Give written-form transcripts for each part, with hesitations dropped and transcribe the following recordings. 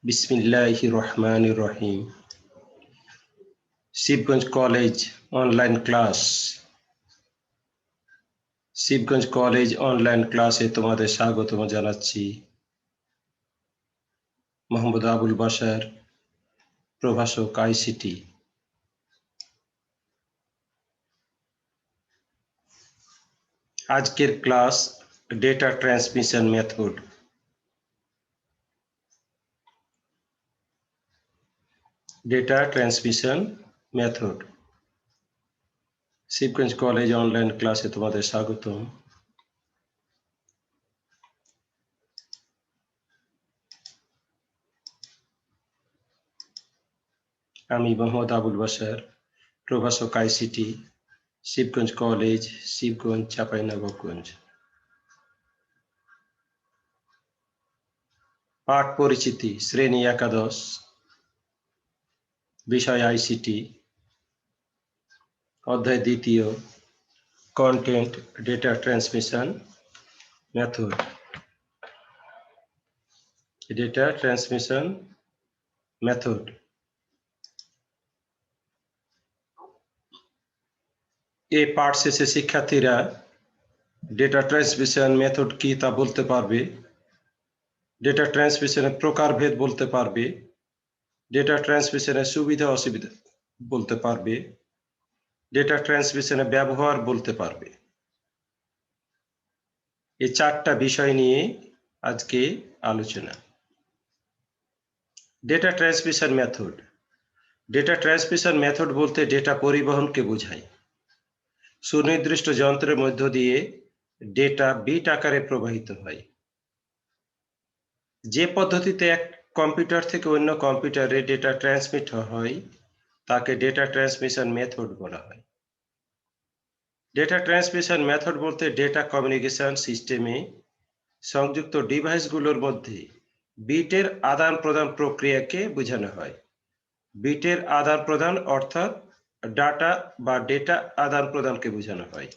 बिस्मिल्लाहिर्रहमानिर्रहीम। Shibganj college online class. Shibganj college online ক্লাসে তোমাদের স্বাগতম জানাচ্ছি। মোহাম্মদ আবুল বাশার, প্রভাষক আইসিটি। আজকের class data transmission method. Data transmission method. Shibganj college online ক্লাসে তোমাদের স্বাগতম। আমি মোহাম্মদ আবুল বাশার, প্রভাষক আইসিটি, শিবগঞ্জ কলেজ, শিবগঞ্জ, চাঁপাইনবাবগঞ্জ। পাঠ পরিচিতি, শ্রেণী একাদশ, বিষয় আইসিটি, অধ্যায় দ্বিতীয়, content data transmission method. Data transmission method. এই পাঠ শেষে শিক্ষার্থীরা ডেটা ট্রান্সমিশন মেথড কি তা বলতে পারবে, ডেটা ট্রান্সমিশনের প্রকারভেদ বলতে পারবে, ডেটা ট্রান্সমিশনের সুবিধা অসুবিধা বলতে পারবে, ডেটা ট্রান্সমিশনের ব্যবহার বলতে পারবে। এই চারটা বিষয় নিয়ে আজকে আলোচনা। Data transmission method. Data transmission method বলতে ডেটা পরিবহনকে বোঝায়। সুনির্দিষ্ট যন্ত্রের মধ্য দিয়ে ডেটা বিট আকারে প্রবাহিত হয়। যে পদ্ধতিতে এক কম্পিউটার থেকে অন্য কম্পিউটারে ডেটা ট্রান্সমিট হয় তাকে ডেটা ট্রান্সমিশন মেথড বলা হয়। ডেটা ট্রান্সমিশন মেথড বলতে ডেটা কমিউনিকেশন সিস্টেমে সংযুক্ত ডিভাইসগুলোর মধ্যে বিটের আদান প্রদান প্রক্রিয়াকে বোঝানো হয়। বিটের আদান প্রদান অর্থাৎ ডাটা বা ডেটা আদান প্রদানকে বোঝানো হয়।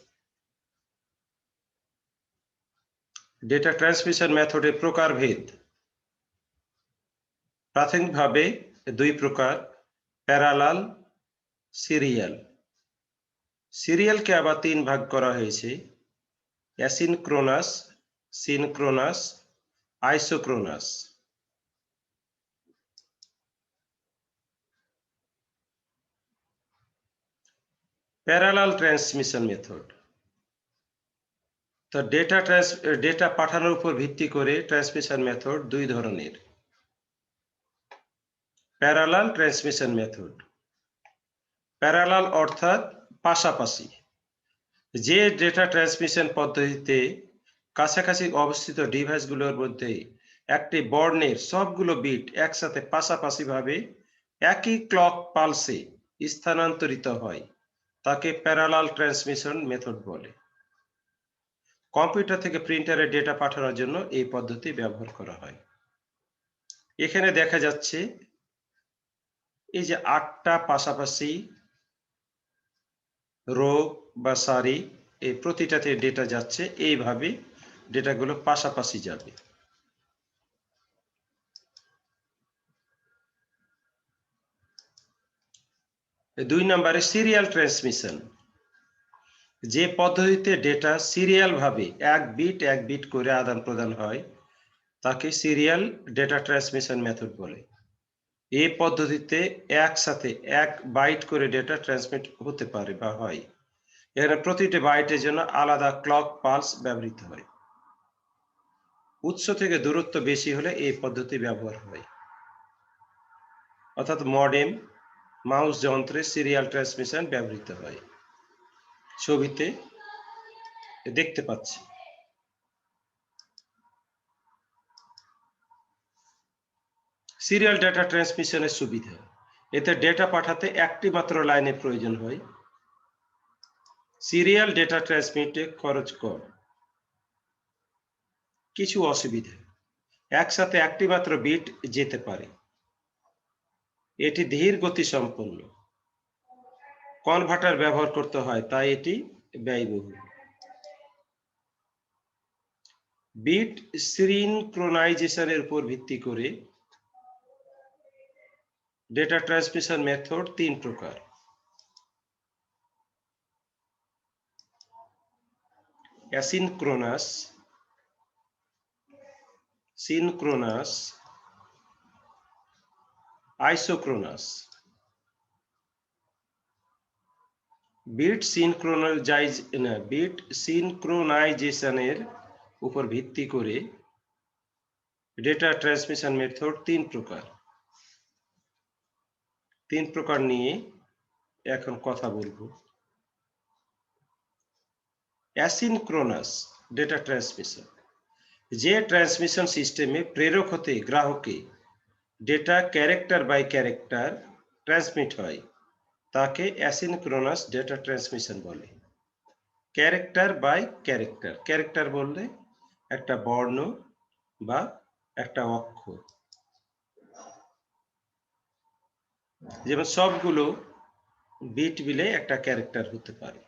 ডেটা ট্রান্সমিশন মেথডের প্রকারভেদ। প্রাথমিকভাবে দুই প্রকার, প্যারালাল, সিরিয়াল। সিরিয়ালকে আবার তিন ভাগ করা হয়েছে: asynchronous, synchronous, isochronous. Parallel transmission method. তো ডেটা পাঠানোর উপর ভিত্তি করে ট্রান্সমিশন মেথড দুই ধরনের। Parallel transmission method. প্যারালাল অর্থাৎ পাশাপাশি। যে ডেটা ট্রান্সমিশন পদ্ধতিতে কাছাকাছি অবস্থিত ডিভাইসগুলোর মধ্যে একটি বর্ণের সবগুলো বিট একসাথে পাশাপাশিভাবে একই ক্লক পালসে স্থানান্তরিত হয় তাকে প্যারালাল ট্রান্সমিশন মেথড বলে। কম্পিউটার থেকে প্রিন্টারে ডেটা পাঠানোর জন্য এই পদ্ধতি ব্যবহার করা হয়। এখানে দেখা যাচ্ছে এই যে 8টা পাশাপাশি রো বা সারি, এই প্রতিটাতে ডেটা যাচ্ছে, এইভাবে ডেটাগুলো পাশাপাশি যাবে। দুই নম্বরে সিরিয়াল ট্রান্সমিশন। যে পদ্ধতিতে ডেটা সিরিয়াল ভাবে এক বিট করে আদান প্রদান হয় তাকে সিরিয়াল ডেটা ট্রান্সমিশন মেথড বলে। এই পদ্ধতিতে একসাথে 1 বাইট করে ডেটা ট্রান্সমিট হতে পারে বা হয়। এখানে প্রতিটি বাইটের জন্য আলাদা ক্লক পালস ব্যবহৃত হয়। উৎস থেকে দূরত্ব বেশি হলে এই পদ্ধতি ব্যবহার হয়। অর্থাৎ মডেম, মাউস যন্ত্রে সিরিয়াল ট্রান্সমিশন ব্যবহৃত হয়। ছবিতে দেখতে পাচ্ছি। সিরিয়াল ডেটা ট্রান্সমিশনের সুবিধা। এতে ডেটা পাঠাতে একটি মাত্র লাইনের প্রয়োজন হয়। সিরিয়াল ডেটা ট্রান্সমিটে খরচ কম। কিছু অসুবিধা: একসাথে একটি মাত্র বিট যেতে পারে, এটি ধীর গতি সম্পন্ন, কনভার্টার ব্যবহার করতে হয় তাই এটি ব্যয়বহুল। বিট সিনক্রোনাইজেশনের উপর ভিত্তি করে ডেটা ট্রান্সমিশন মেথড 3 প্রকার। Asynchronous, synchronous, isochronous. বিট সিনক্রোনাইজেশনের উপর ভিত্তি করে ডেটা ট্রান্সমিশন মেথড 3 প্রকার। 3 প্রকার নিয়ে এখন কথা বলবো। অ্যাসিনক্রোনাস ডেটা ট্রান্সমিশন, যে ট্রান্সমিশন সিস্টেমে প্রেরক হতে গ্রাহকে data character by character transmit হয় তাকে অ্যাসিনক্রোনাস ডেটা ট্রান্সমিশন বলে। ক্যারেক্টার বাই ক্যারেক্টার, ক্যারেক্টার বললে একটা বর্ণ বা একটা অক্ষর, যেমন সবগুলো বিট মিলে একটা ক্যারেক্টার হতে পারে।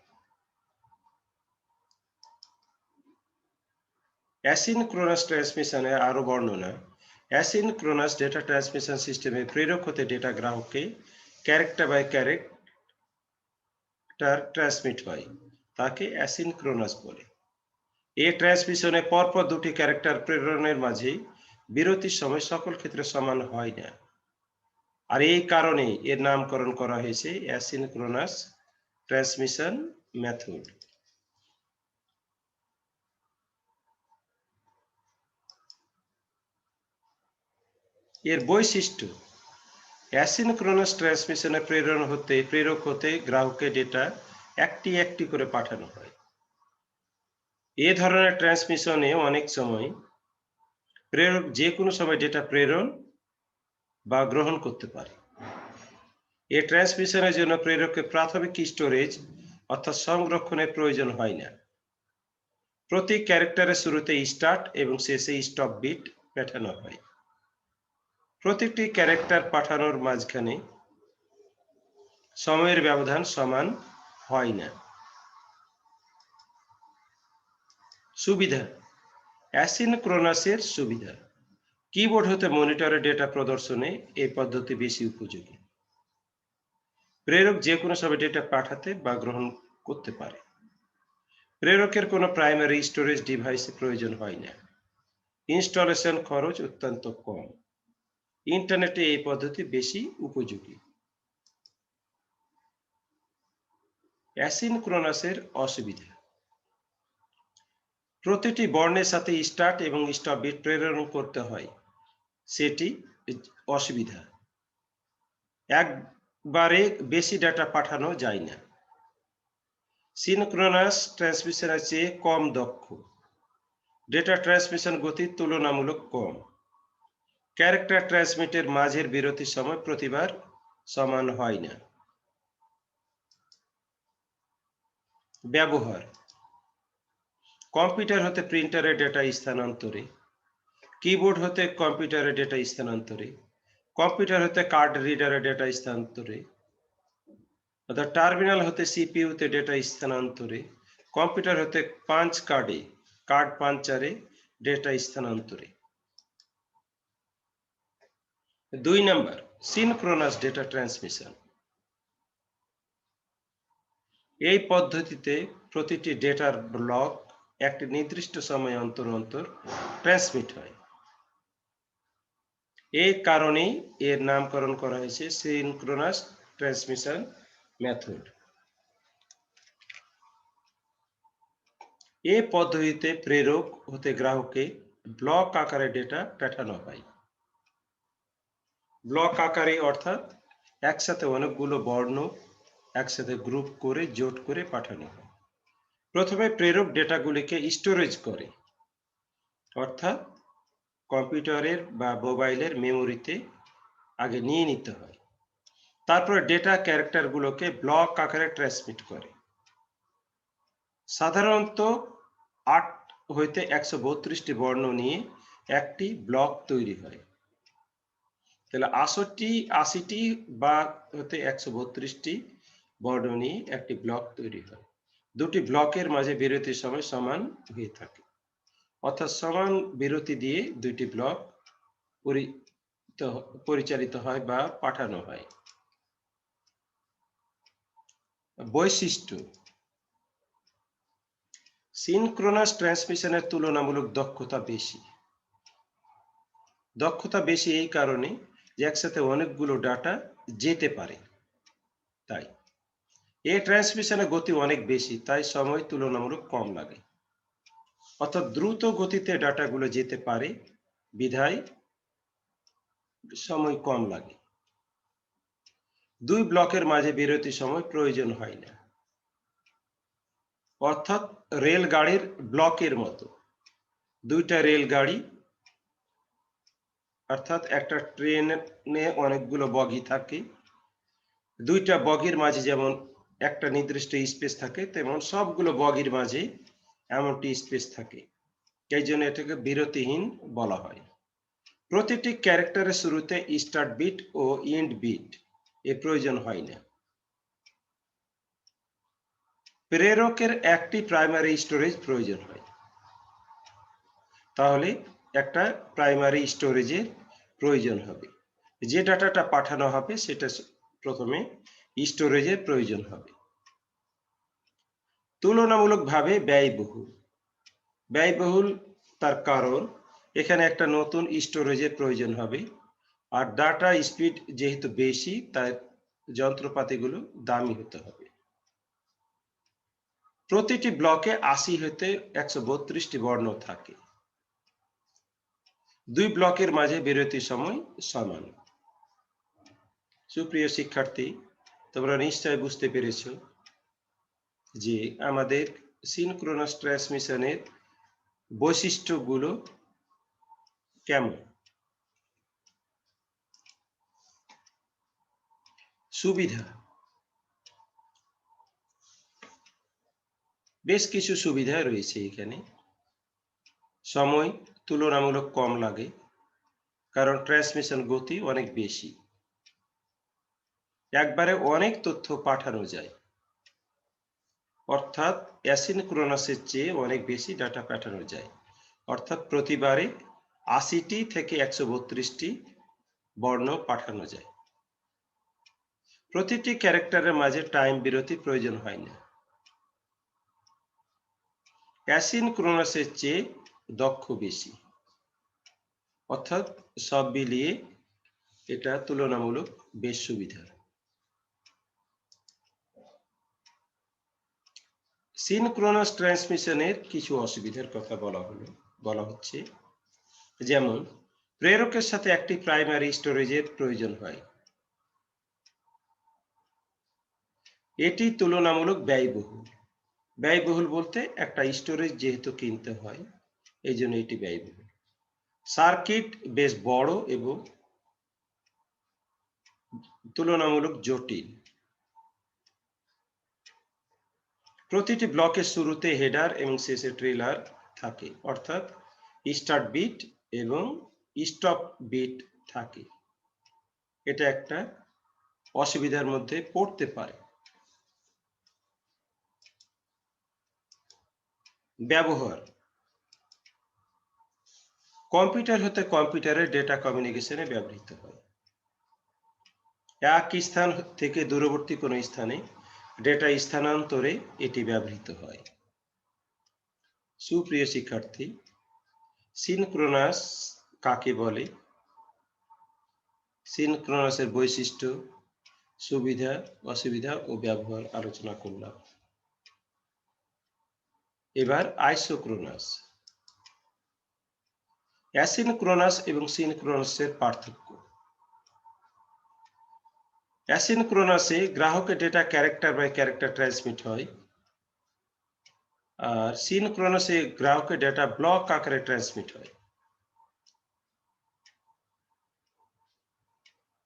অ্যাসিনক্রোনাস ট্রান্সমিশনের আরো বর্ণনা। অ্যাসিনক্রোনাস ডেটা ট্রান্সমিশন সিস্টেমে প্রেরক হতে ডেটা গ্রাহককে ক্যারেক্টার বাই ক্যারেক্টার ট্রান্সমিট হয় তাকে অ্যাসিনক্রোনাস বলে। এই ট্রান্সমিশনে পরপর দুটি ক্যারেক্টার প্রেরণের মাঝে বিরতির সময় সকল ক্ষেত্রে সমান হয় না, আর এই কারণে এর নামকরণ করা হয়েছে অ্যাসিনক্রোনাস ট্রান্সমিশন মেথড। এর বৈশিষ্ট্য। অ্যাসিনক্রোনাস ট্রান্সমিশনে প্রেরক হতে গ্রাহকের ডেটা একটি একটি করে পাঠানো হয়। এ ধরনের ট্রান্সমিশনে অনেক সময় প্রেরক যে কোনো সময় ডেটা প্রেরণ বা গ্রহণ করতে পারে। এই ট্রান্সমিশনের জন্য প্রেরককে প্রাথমিক স্টোরেজ অর্থাৎ সংরক্ষণের প্রয়োজন হয় না। প্রতি ক্যারেক্টারের শুরুতে স্টার্ট এবং শেষে স্টপ বিট পাঠানো হয়। প্রতিটি ক্যারেক্টার পাঠানোর মাঝখানে সময়ের ব্যবধান সমান হয় না। সুবিধা। অ্যাসিনক্রোনাসের সুবিধা। কিবোর্ড হতে মনিটরে ডেটা প্রদর্শনে এই পদ্ধতি বেশি উপযোগী। প্রেরক যে কোনো সময় ডেটা পাঠাতে বা গ্রহণ করতে পারে। প্রেরকের কোনো প্রাইমারি স্টোরেজ ডিভাইসের প্রয়োজন হয় না। ইনস্টলেশন খরচ অত্যন্ত কম। ইন্টারনেটে এই পদ্ধতি বেশি উপযোগী। অ্যাসিনক্রোনাসের অসুবিধা। প্রতিটি বর্ণের সাথে স্টার্ট এবং স্টপ বিট প্রেরণ করতে হয়, সেটি অসুবিধা। একবারে বেশি ডেটা পাঠানো যায় না। সিনক্রোনাস ট্রান্সমিশনের চেয়ে কম দক্ষ। ডেটা ট্রান্সমিশন গতি তুলনামূলক কম। ক্যারেক্টার ট্রান্সমিটের মাঝের বিরতির সময় প্রতিবার সমান হয় না। ব্যবহার। কম্পিউটার হতে প্রিন্টারে ডেটা স্থানান্তরে, কিবোর্ড হতে কম্পিউটারে ডেটা স্থানান্তরে, কম্পিউটার হতে কার্ড রিডারে ডেটা স্থানান্তরে, অর্থাৎ টার্মিনাল হতে সিপিইউতে ডেটা স্থানান্তরে, কম্পিউটার হতে পাঞ্চ কার্ডে, কার্ড পাঞ্চারে ডেটা স্থানান্তরে। 2 নাম্বার, সিনক্রোনাস ডেটা ট্রান্সমিশন। এই পদ্ধতিতে প্রতিটি ডেটার ব্লক একটি নির্দিষ্ট সময় অন্তর অন্তর ট্রান্সমিট হয়। এই কারণেই এর নামকরণ করা হয়েছে সিনক্রোনাস ট্রান্সমিশন মেথড। এই পদ্ধতিতে প্রেরক হতে গ্রাহককে ব্লক আকারে ডেটা পাঠানো হয়। ব্লক আকারে অর্থাৎ একসাথে অনেকগুলো বর্ণ একসাথে গ্রুপ করে জোট করে পাঠানো হয়। প্রথমে প্রেরক ডেটাগুলিকে স্টোরেজ করে, অর্থাৎ কম্পিউটারের বা মোবাইলের মেমোরিতে আগে নিয়ে নিতে হয়। তারপর ডেটা ক্যারেক্টারগুলোকে ব্লক আকারে ট্রান্সমিট করে। সাধারণত 8 হইতে 132টি বর্ণ নিয়ে একটি ব্লক তৈরি হয়। তাহলে 80টি বা হতে 132টি বর্ণ নিয়ে একটি ব্লক তৈরি হয়। দুটি ব্লকের মাঝে বিরতির সময় সমান হয়ে থাকে। অর্থাৎ সমান বিরতি দিয়ে দুইটি ব্লক পরিচালিত হয় বা পাঠানো হয়। বৈশিষ্ট্য: সিনক্রোনাস ট্রান্সমিশনের তুলনামূলক দক্ষতা বেশি। দক্ষতা বেশি এই কারণে যে একসাথে অনেকগুলো ডাটা যেতে পারে, তাই এই ট্রান্সমিশনের গতি অনেক বেশি, তাই সময় তুলনামূলক কম লাগে। অর্থাৎ দ্রুত গতিতে ডাটাগুলো যেতে পারে বিধায় সময় কম লাগে। দুই ব্লকের মাঝে বিরতি সময় প্রয়োজন হয় না। অর্থাৎ রেলগাড়ির ব্লকের মতো। দুইটা রেলগাড়ি, অর্থাৎ একটা ট্রেনে অনেকগুলো বগি থাকে, দুইটা বগির মাঝে যেমন একটা নির্দিষ্ট স্পেস থাকে, তেমন সবগুলো বগির মাঝে এমনটি স্পেস থাকে। এই জন্য এটাকে বিরতিহীন বলা হয়। প্রতিটি ক্যারেক্টারের শুরুতে স্টার্ট বিট ও এন্ড বিট এর প্রয়োজন হয় না। প্রেরকের একটি প্রাইমারি স্টোরেজ প্রয়োজন হয়। তাহলে একটা প্রাইমারি স্টোরেজের প্রয়োজন হবে। যে ডাটাটা পাঠানো হবে সেটা প্রথমে স্টোরেজের প্রয়োজন হবে। তুলনামূলকভাবে ব্যয়বহুল। ব্যয়বহুল তার কারণ এখানে একটা নতুন স্টোরেজের প্রয়োজন হবে, আর ডাটা স্পিড যেহেতু বেশি তাই যন্ত্রপাতিগুলো দামি হতে হবে। প্রতিটি ব্লকে 80 হতে 132টি বর্ণ থাকে। দুই ব্লকের মাঝে বিরতি সময় সমান। সুপ্রিয় শিক্ষার্থী, তোমরা নিশ্চয় বুঝতে পেরেছো যে আমাদের সিনক্রোনাস ট্রান্সমিশনের বৈশিষ্ট্যগুলো কেমন। সুবিধা: বেশ কিছু সুবিধা রয়েছে এখানে। সময় তুলনামূলক কম লাগে কারণ ট্রান্সমিশন গতি অনেক বেশি। একবারে অনেক তথ্য পাঠানো যায়, অর্থাৎ অ্যাসিনক্রোনাসের চেয়ে অনেক বেশি ডাটা পাঠানো যায়। অর্থাৎ প্রতিবারে 80টি থেকে 132টি বর্ণ পাঠানো যায়। প্রতিটি ক্যারেক্টারের মাঝে টাইম বিরতি প্রয়োজন হয় না। অ্যাসিনক্রোনাসের চেয়ে দক্ষ বেশি। অর্থাৎ সব মিলিয়ে এটা তুলনামূলক বেশ সুবিধা। সিনক্রোনাস ট্রান্সমিশনের কিছু অসুবিধার কথা বলা হচ্ছে, যেমন প্রেরকের সাথে একটি প্রাইমারি স্টোরেজের প্রয়োজন হয়। এটি তুলনামূলক ব্যয়বহুল। ব্যয়বহুল বলতে একটা স্টোরেজ যেহেতু কিনতে হয় এই জন্য এটি ব্যয়বহুল। সার্কিট বেশ বড় এবং তুলনামূলক জটিল। প্রতিটি ব্লকের শুরুতে হেডার এবং শেষে ট্রেলার থাকে, অর্থাৎ স্টার্ট বিট এবং স্টপ বিট থাকে। এটা একটা অসুবিধার মধ্যে পড়তে পারে। ব্যবহার: কম্পিউটার হতে কম্পিউটারে ডেটা কমিউনিকেশনে ব্যবহৃত হয়। এক স্থান থেকে দূরবর্তী কোনো স্থানে ডেটা স্থানান্তরে এটি ব্যবহৃত হয়। সুপ্রিয় শিক্ষার্থী, সিনক্রোনাস কাকে বলে? সিনক্রোনাসের বৈশিষ্ট্য, সুবিধা, অসুবিধা ও ব্যবহার আলোচনা করলাম। এবার আইসোক্রোনাস। অ্যাসিনক্রোনাস এবং সিনক্রোনাসের পার্থক্য। অ্যাসিনক্রোনাসে গ্রাহকের data character by character transmit হয়, আর সিনক্রোনাসে গ্রাহকের ডেটা ব্লক আকারে ট্রান্সমিট হয়।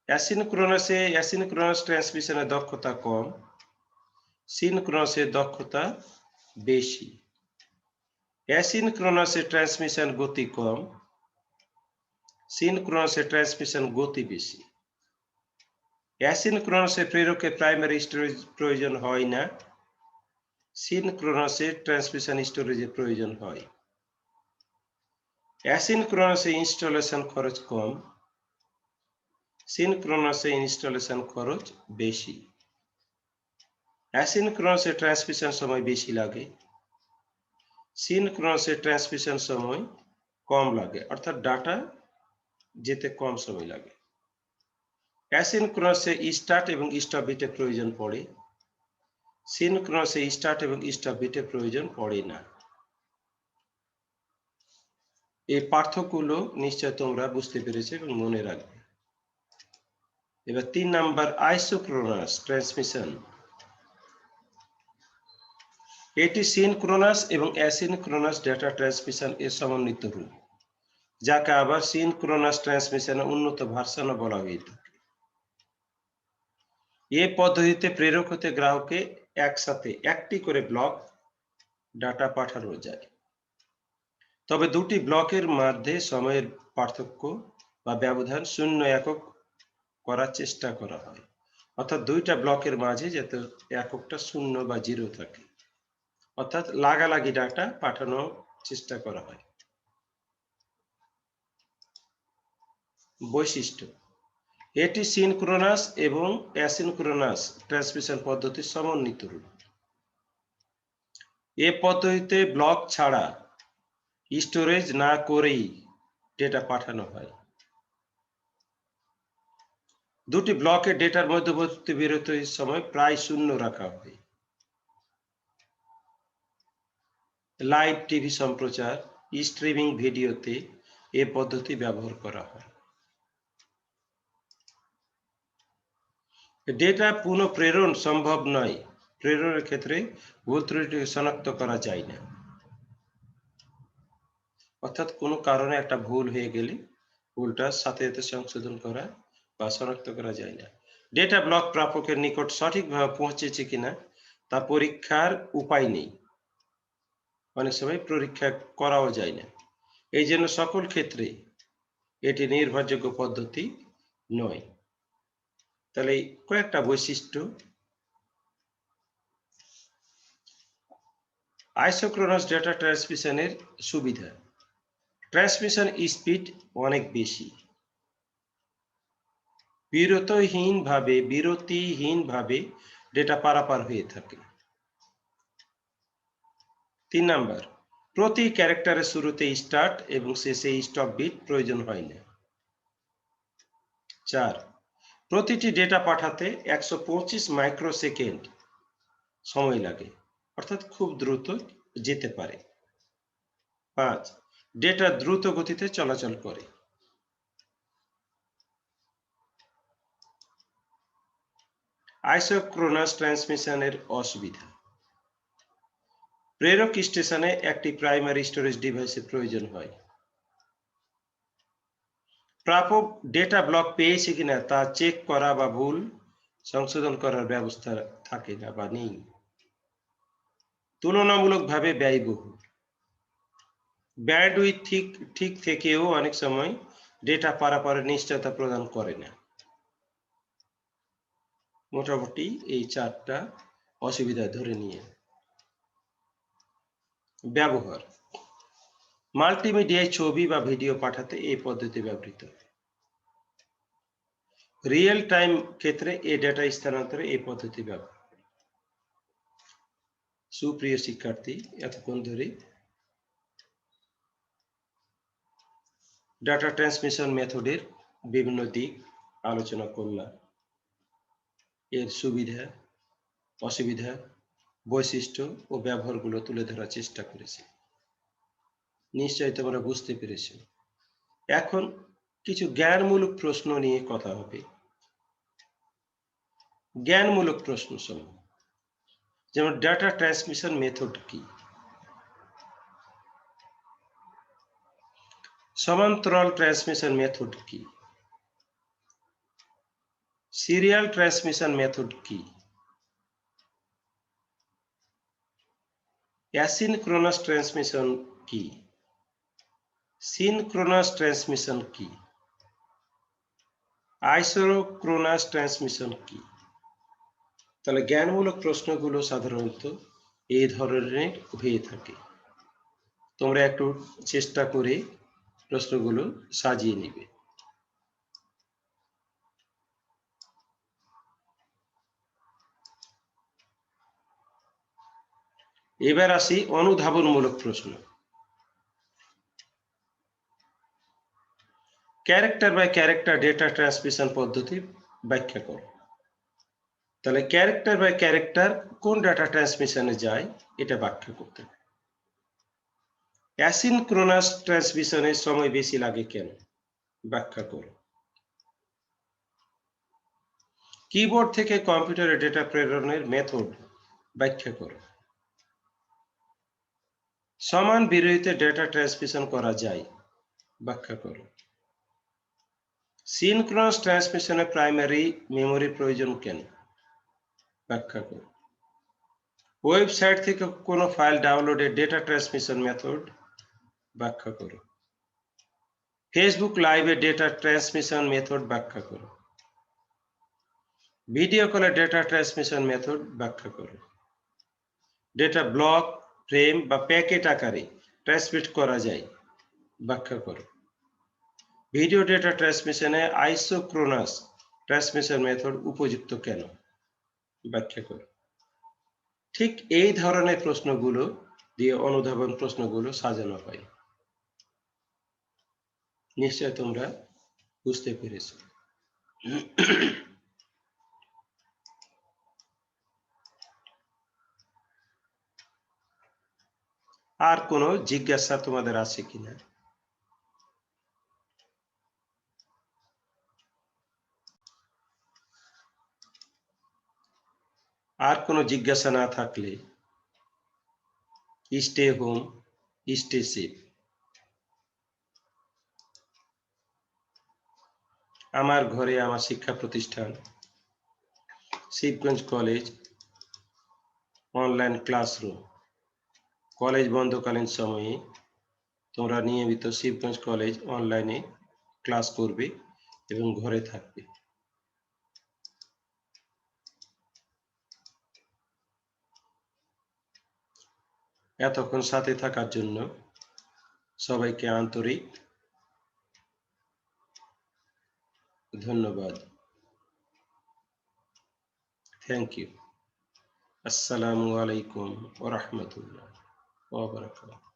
অ্যাসিনক্রোনাস ট্রান্সমিশনের দক্ষতা কম, সিনক্রোনাসের দক্ষতা বেশি। অ্যাসিনক্রোনাসের ট্রান্সমিশন গতি কম, সিনক্রোনাসের ট্রান্সমিশন গতি বেশি। অ্যাসিনক্রোনাসে প্রেরকের প্রাইমারি স্টোরেজ প্রয়োজন হয় না, সিনক্রোনাসের ট্রান্সমিশন স্টোরেজের প্রয়োজন হয়। অ্যাসিনক্রোনাসে ইনস্টলেশন খরচ কম, সিনক্রোনাসে ইনস্টলেশন খরচ বেশি। অ্যাসিনক্রোনাসে ট্রান্সমিশন সময় বেশি লাগে, সিনক্রোনাসে ট্রান্সমিশন সময় কম লাগে, অর্থাৎ ডাটা যেতে কম সময় লাগে। অ্যাসিনক্রোনাসে স্টার্ট এবং স্টপ বিটের প্রয়োজন পড়ে, সিনক্রোনাসে স্টার্ট এবং স্টপ বিটের প্রয়োজন পড়ে না। এই পার্থক্যগুলো নিশ্চয় তোমরা বুঝতে পেরেছো এবং মনে রাখবে। এবার 3 নাম্বার, আইসোক্রোনাস ট্রান্সমিশন। এটি সিনক্রোনাস এবং অ্যাসিনক্রোনাস ডেটা ট্রান্সমিশন এর সমন্বিত রূপ, যাকে আবার সিনক্রোনাস ট্রান্সমিশনের উন্নত ভার্সনও বলা হয়ে থাকে। এই পদ্ধতিতে প্রেরক হতে গ্রাহককে একসাথে একটি করে ব্লক ডাটা পাঠানো যায়। তবে দুটি ব্লকের মধ্যে সময়ের পার্থক্য বা ব্যবধান 0 একক করার চেষ্টা করা হয়, অর্থাৎ দুইটা ব্লকের মাঝে যাতে এককটা 0 বা 0 থাকে, অর্থাৎ লাগালাগি ডাটা পাঠানোর চেষ্টা করা হয়। বৈশিষ্ট্য: এটি সিনক্রোনাস এবং অ্যাসিনক্রোনাস ট্রান্সমিশন পদ্ধতির সমন্বিত রূপ। এ পদ্ধতিতে ব্লক ছাড়া স্টোরেজ না করেই ডেটা পাঠানো হয়। দুটি ব্লকের ডেটার মধ্যবর্তী বিরতির সময় প্রায় 0 রাখা হয়। লাইভ টিভি সম্প্রচার, স্ট্রিমিং ভিডিওতে এ পদ্ধতি ব্যবহার করা হয়। ডেটা পুনঃপ্রেরণ সম্ভব নয়, প্রেরণের ক্ষেত্রে ভুল ত্রুটি শনাক্ত করা যায় না, অর্থাৎ কোনো কারণে একটা ভুল হয়ে গেলে ভুলটা সাথে সাথে সংশোধন করা বা শনাক্ত করা যায় না। ডেটা ব্লক প্রাপকের নিকট সঠিকভাবে পৌঁছেছে কিনা তা পরীক্ষার উপায় নেই, অনেক সময় পরীক্ষা করাও যায় না। এই জন্য সকল ক্ষেত্রে এটি নির্ভরযোগ্য পদ্ধতি নয়। তাহলে কয়েকটা বৈশিষ্ট্য। আইসোক্রোনাস ডেটা ট্রান্সমিশনের সুবিধা: ট্রান্সমিশন স্পিড অনেক বেশি, বিরতিহীনভাবে ডেটা পারাপার হয়ে থাকে। 3 নাম্বার, প্রতি ক্যারেক্টারের শুরুতে স্টার্ট এবং শেষে স্টপ বিট প্রয়োজন হয় না। 4, প্রতিটি ডেটা পাঠাতে 125 মাইক্রোসেকেন্ড সময় লাগে, অর্থাৎ খুব দ্রুত যেতে পারে। 5, ডেটা দ্রুত গতিতে চলাচল করে। আইসোক্রোনাস ট্রান্সমিশনের অসুবিধা: প্রেরক স্টেশনে একটি প্রাইমারি স্টোরেজ ডিভাইসের প্রয়োজন হয়। প্রাপক ডেটা ব্লক পেয়েছে কিনা তা চেক করা বা ভুল সংশোধন করার ব্যবস্থা থাকে না বা নেই। তুলনামূলকভাবে ব্যয়বহুল, ব্যান্ডউইথ ঠিক থেকেও অনেক সময় ডেটা পারাপারের নিশ্চয়তা প্রদান করে না। মোটামুটি এই 4টা অসুবিধা ধরে নিয়ে। ব্যবহার: মাল্টিমিডিয়ায় ছবি বা ভিডিও পাঠাতে এই পদ্ধতি ব্যবহৃত হয়। রিয়েল টাইম ক্ষেত্রে এই ডেটা স্থানান্তরে এই পদ্ধতি ব্যবহার। সুপ্রিয় শিক্ষার্থী, এতক্ষণ ধরে ডাটা ট্রান্সমিশন মেথডের বিভিন্ন দিক আলোচনা করলাম। এর সুবিধা, অসুবিধা, বৈশিষ্ট্য ও ব্যবহারগুলো তুলে ধরার চেষ্টা করেছি। নিশ্চয়ই তোমরা বুঝতে পেরেছো। এখন কিছু জ্ঞানমূলক প্রশ্ন নিয়ে কথা হবে। জ্ঞানমূলক প্রশ্ন সমূহ, যেমন ডাটা ট্রান্সমিশন মেথড কি, সমান্তরাল ট্রান্সমিশন মেথড কি, সিরিয়াল ট্রান্সমিশন মেথড কি, অ্যাসিনক্রোনাস ট্রান্সমিশন কি, সিনক্রোনাস ট্রান্সমিশন কি, আইসোক্রোনাস ট্রান্সমিশন কি। তাহলে জ্ঞানমূলক প্রশ্নগুলো সাধারণত এই ধরনের হয়ে থাকে। তোমরা একটু চেষ্টা করে প্রশ্নগুলো সাজিয়ে নিবে। এবার আসি অনুধাবনমূলক প্রশ্ন। Character by character data transmission পদ্ধতি ব্যাখ্যা করো। তাহলে ক্যারেক্টার বাই ক্যারেক্টার কোন ডাটা ট্রান্সমিশনে যায় এটা ব্যাখ্যা করতে হবে। অ্যাসিনক্রোনাস ট্রান্সমিশনের সময় বেশি লাগে কেন ব্যাখ্যা করো। কিবোর্ড থেকে কম্পিউটারে ডেটা প্রেরণের মেথড ব্যাখ্যা করো। সমান বিরতিতে ডেটা ট্রান্সমিশন করা যায় ব্যাখ্যা করো। সিনক্রোনাস ট্রান্সমিশনে প্রাইমারি মেমরি প্রয়োজন কেন ব্যাখ্যা করো। ওয়েবসাইট থেকে কোনো ফাইল ডাউনলোডের ডেটা ট্রান্সমিশন মেথড ব্যাখ্যা করো। ফেসবুক লাইভে ডেটা ট্রান্সমিশন মেথড ব্যাখ্যা করো। ভিডিও কলে ডেটা ট্রান্সমিশন মেথড ব্যাখ্যা করো। ডেটা ব্লক, ফ্রেম বা প্যাকেট আকারে ট্রান্সমিট করা যায় ব্যাখ্যা করো। ভিডিও ডেটা ট্রান্সমিশনে আইসোক্রোনাস ট্রান্সমিশন মেথড উপযুক্ত কেন ব্যাখ্যা করো। ঠিক এই ধরনের প্রশ্নগুলো দিয়ে অনুধাবন প্রশ্নগুলো সাজানো হয়। নিশ্চয় তোমরা বুঝতে পেরেছো। আর কোনো জিজ্ঞাসা তোমাদের আছে কিনা? আর কোনো জিজ্ঞাসা না থাকলে স্টে হোম, স্টে সেফ। আমার ঘরে আমার শিক্ষা প্রতিষ্ঠান Shibganj college online classroom. College বন্ধকালীন সময়ে তোমরা নিয়মিত শিবগঞ্জ কলেজ অনলাইনে ক্লাস করবে এবং ঘরে থাকবে। এতক্ষণ সাথে থাকার জন্য সবাইকে আন্তরিক ধন্যবাদ। Thank you. আসসালামু আলাইকুম ওয়া রাহমাতুল্লাহ ওয়া বারাকাতুহু।